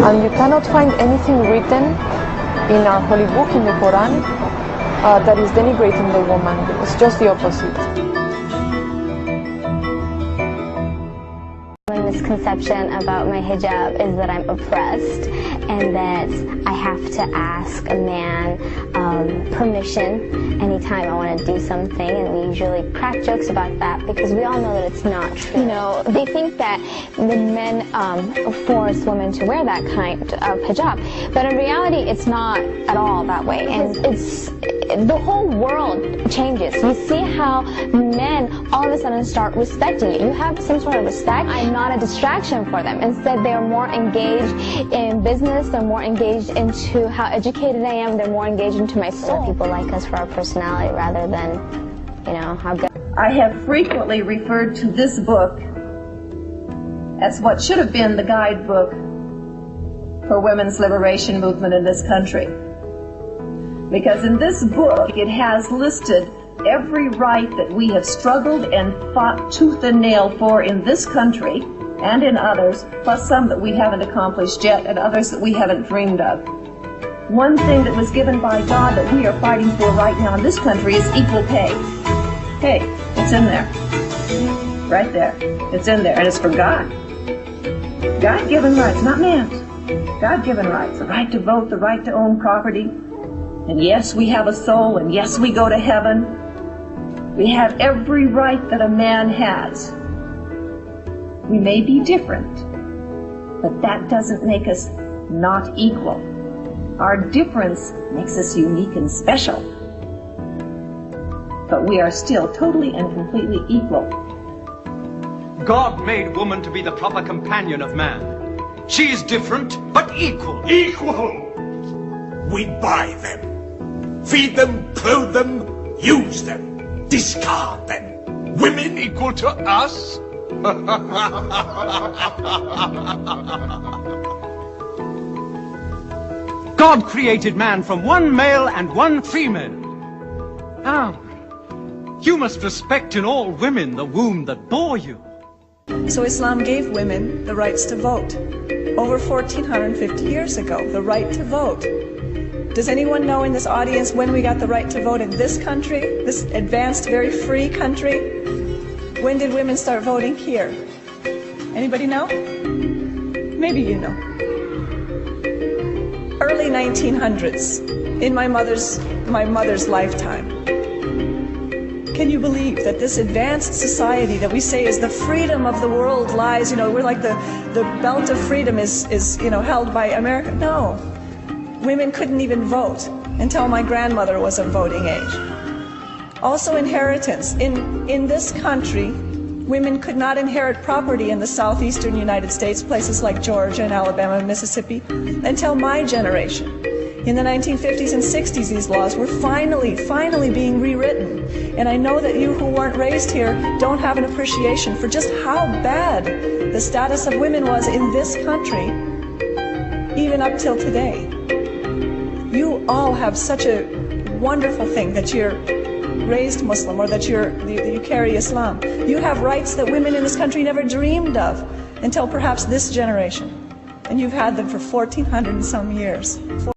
And you cannot find anything written in our holy book, in the Quran, that is denigrating the woman. It's just the opposite. The misconception about my hijab is that I'm oppressed and that I have to ask a man permission anytime I want to do something, and we usually crack jokes about that because we all know that it's not true. You know, they think that the men force women to wear that kind of hijab, but in reality it's not at all that way, and the whole world changes. You see how men all of a sudden start respecting you. You have some sort of respect. I'm not a distraction for them. Instead, they're more engaged in business. They're more engaged into how educated I am. They're more engaged into my soul. People like us for our personality rather than, you know, how good. I have frequently referred to this book as what should have been the guidebook for women's liberation movement in this country. Because in this book, it has listed every right that we have struggled and fought tooth and nail for in this country and in others, plus some that we haven't accomplished yet and others that we haven't dreamed of. One thing that was given by God that we are fighting for right now in this country is equal pay. Hey, it's in there. Right there. It's in there, and it's for God. God-given rights, not man's. God-given rights. The right to vote, the right to own property. And yes, we have a soul, and yes, we go to heaven. We have every right that a man has. We may be different, but that doesn't make us not equal. Our difference makes us unique and special. But we are still totally and completely equal. God made woman to be the proper companion of man. She is different, but equal. Equal! We buy them, feed them, clothe them, use them, discard them. Women equal to us? God created man from one male and one female. Now, you must respect in all women the womb that bore you. So Islam gave women the rights to vote over 1450 years ago, the right to vote. Does anyone know in this audience when we got the right to vote in this country, this advanced, very free country? When did women start voting here? Anybody know? Maybe you know. Early 1900s, in my mother's lifetime. Can you believe that this advanced society that we say is the freedom of the world lies, you know, we're like the belt of freedom is you know, held by America? No. Women couldn't even vote until my grandmother was of voting age. Also inheritance. In this country, women could not inherit property in the southeastern United States, places like Georgia and Alabama and Mississippi, until my generation. In the 1950s and 60s, these laws were finally being rewritten. And I know that you who weren't raised here don't have an appreciation for just how bad the status of women was in this country, even up till today. You all have such a wonderful thing that you're raised Muslim or that you carry Islam. You have rights that women in this country never dreamed of until perhaps this generation. And you've had them for 1400 and some years.